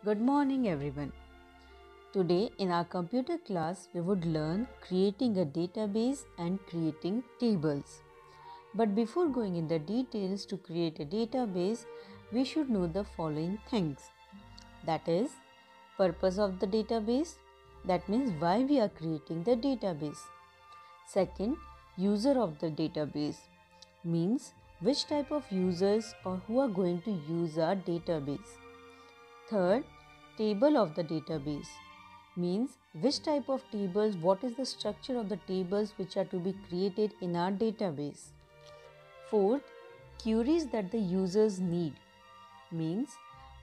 Good morning, everyone. Today, in our computer class, we would learn creating a database and creating tables. But before going in the details to create a database, we should know the following things. That is, purpose of the database. That means why we are creating the database. Second, user of the database means which type of users or who are going to use our database. Third, table of the database means which type of tables, what is the structure of the tables which are to be created in our database. Fourth, queries that the users need means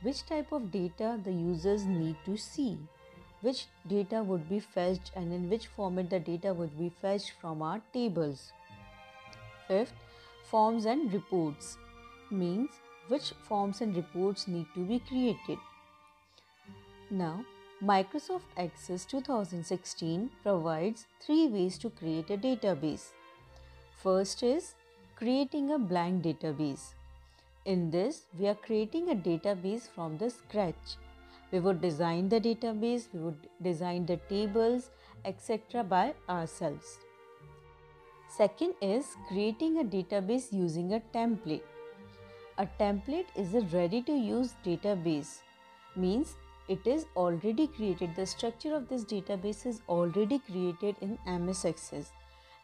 which type of data the users need to see, which data would be fetched and in which format the data would be fetched from our tables. Fifth, forms and reports means which forms and reports need to be created. Now, Microsoft Access 2016 provides 3 ways to create a database. First is creating a blank database. In this, we are creating a database from the scratch. We would design the database, we would design the tables, etc. by ourselves. Second is creating a database using a template. A template is a ready-to-use database, means it is already created. The structure of this database is already created in MS Access.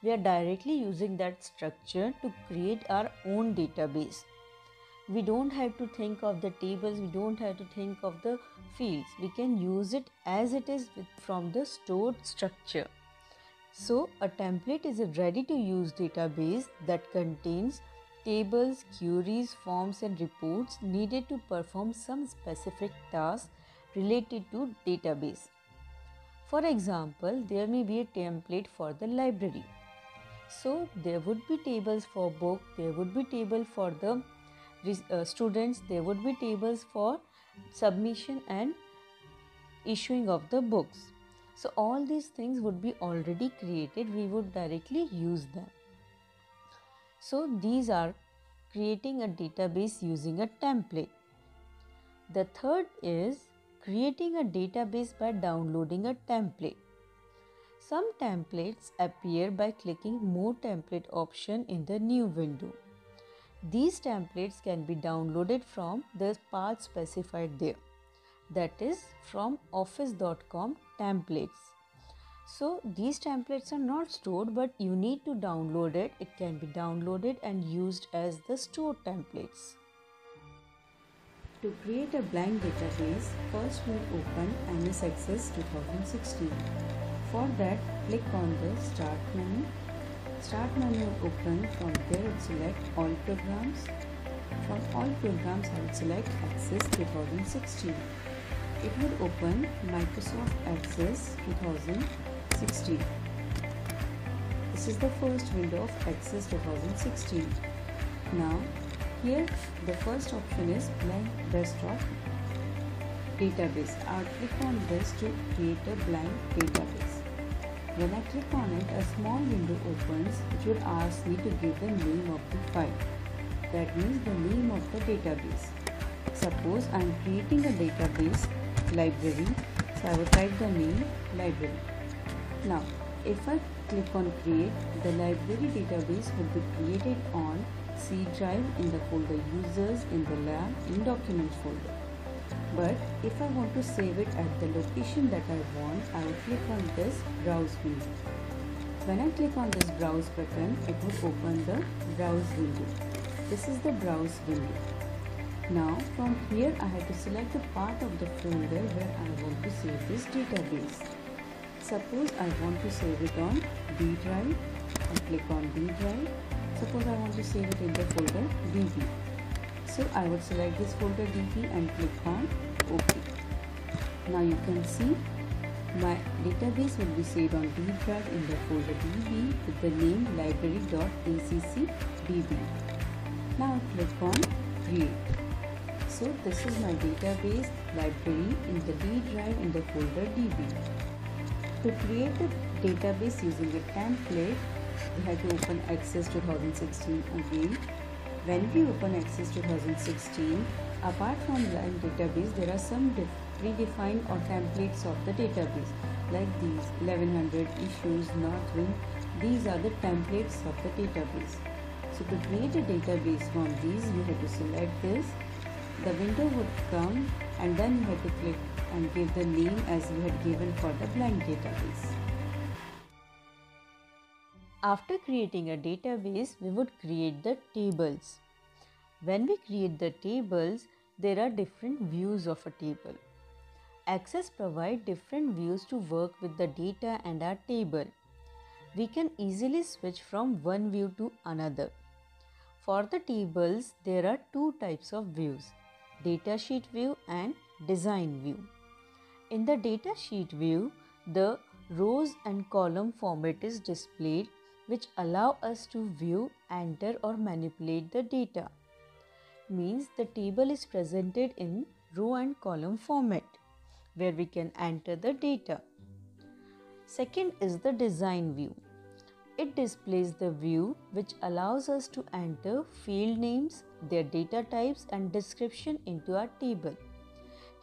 We are directly using that structure to create our own database. We don't have to think of the tables, we don't have to think of the fields. We can use it as it is from the stored structure. So, a template is a ready-to-use database that contains tables, queries, forms and reports needed to perform some specific task related to database. For example, there may be a template for the library. So, there would be tables for book, there would be table for the students, there would be tables for submission and issuing of the books. So, all these things would be already created, we would directly use them. So, these are creating a database using a template. The third is creating a database by downloading a template. Some templates appear by clicking More Template option in the new window. These templates can be downloaded from the path specified there, that is from office.com templates. So these templates are not stored, but you need to download it. It can be downloaded and used as the stored templates. To create a blank database, first we'll open MS Access 2016. For that, click on the Start menu. Start menu will open. From there, we'll select All Programs. From All Programs, I will select Access 2016. It will open Microsoft Access 2016. This is the first window of Access 2016. Now, here the first option is blank desktop database. I'll click on this to create a blank database. When I click on it, a small window opens which will ask me to give the name of the file. That means the name of the database. Suppose I am creating a database library, so I will type the name library. Now, if I click on create, the library database will be created on C drive in the folder users, in the lab, in documents folder. But if I want to save it at the location that I want, I will click on this browse window. When I click on this browse button, it will open the browse window. This is the browse window. Now from here I have to select the part of the folder where I want to save this database. Suppose I want to save it on D drive. I click on D drive. Suppose I want to save it in the folder DB. So I would select this folder DB and click on OK. Now you can see my database will be saved on D drive in the folder DB with the name library.accdb. Now click on create. So this is my database library in the D drive in the folder DB. To create a database using a template, we have to open Access 2016 again. When we open Access 2016, apart from blank database, there are some predefined or templates of the database, like these 1100 issues, Northwind. These are the templates of the database. So to create a database from these, you have to select this. The window would come and then you have to click and give the name as you had given for the blank database. After creating a database, we would create the tables. When we create the tables, there are different views of a table. Access provides different views to work with the data and our table. We can easily switch from one view to another. For the tables, there are two types of views, datasheet view and design view. In the datasheet view, the rows and column format is displayed, which allow us to view, enter or manipulate the data. Means the table is presented in row and column format, where we can enter the data. Second is the design view. It displays the view which allows us to enter field names, their data types and description into our table.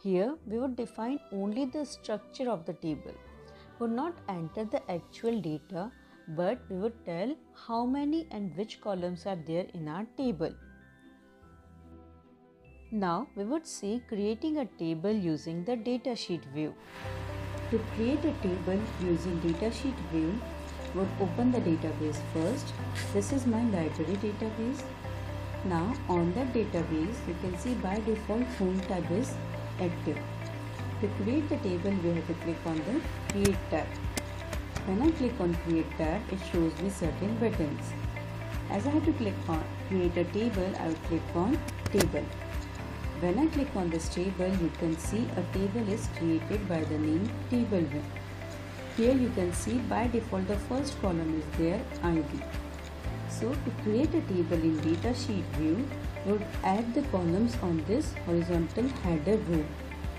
Here we would define only the structure of the table. We would not enter the actual data, but we would tell how many and which columns are there in our table. Now we would see creating a table using the datasheet view. To create a table using datasheet view, we would open the database first. This is my library database. Now on that database, you can see by default home tab is active. To create the table, we have to click on the create tab. When I click on create tab, it shows me certain buttons. As I have to click on create a table, I will click on table. When I click on this table, you can see a table is created by the name table1. Here you can see by default the first column is there ID. So to create a table in datasheet view, we would add the columns on this horizontal header row.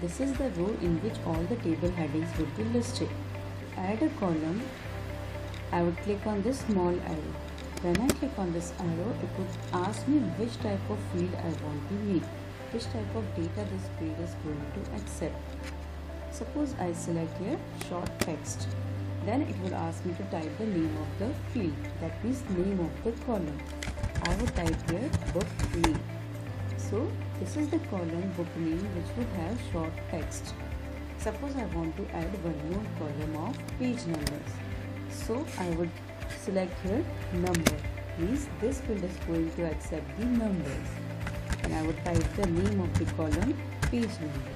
This is the row in which all the table headings would be listed. To add a column, I would click on this small arrow. When I click on this arrow, it would ask me which type of field I want to read, which type of data this field is going to accept. Suppose I select here short text. Then it will ask me to type the name of the field, that means name of the column. I would type here book name. So this is the column book name which would have short text. Suppose I want to add one more column of page numbers. So I would select here number, means this field is going to accept the numbers. And I would type the name of the column page number.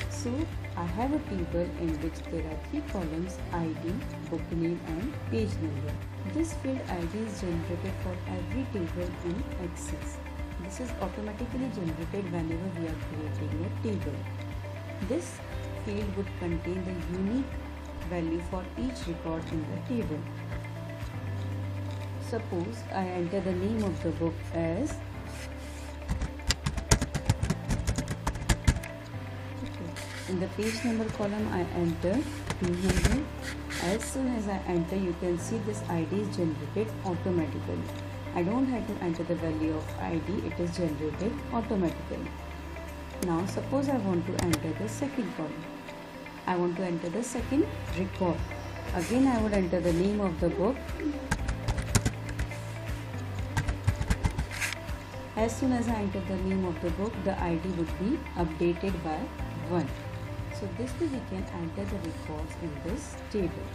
So I have a table in which there are three columns, ID, book name and page number. This field ID is generated for every table in Access. This is automatically generated whenever we are creating a table. This field would contain the unique value for each record in the table. Suppose I enter the name of the book as in the page number column, I enter 200. As soon as I enter, you can see this ID is generated automatically. I don't have to enter the value of ID, it is generated automatically. Now suppose I want to enter the second column. I want to enter the second record. Again I would enter the name of the book. As soon as I enter the name of the book, the ID would be updated by 1. So this way we can enter the records in this table.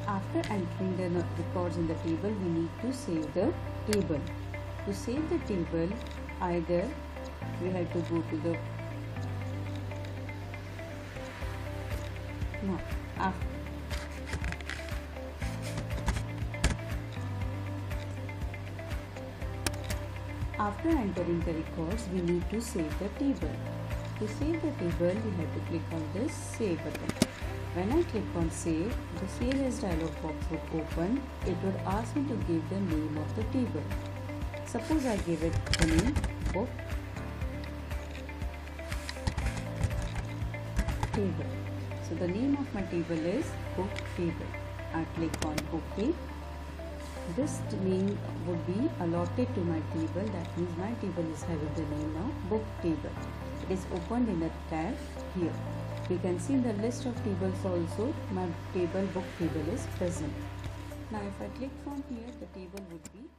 After entering the records in the table, we need to save the table. To save the table, either we have to go to the After entering the records, we need to save the table. To save the table, we have to click on this Save button. When I click on Save, the Save As dialog box would open. It would ask me to give the name of the table. Suppose I give it the name Book Table. So the name of my table is Book Table. I click on OK. This name would be allotted to my table. That means my table is having the name now Book Table. It is opened in a tab here. We can see in the list of tables also my book table is present. Now if I click from here, the table would be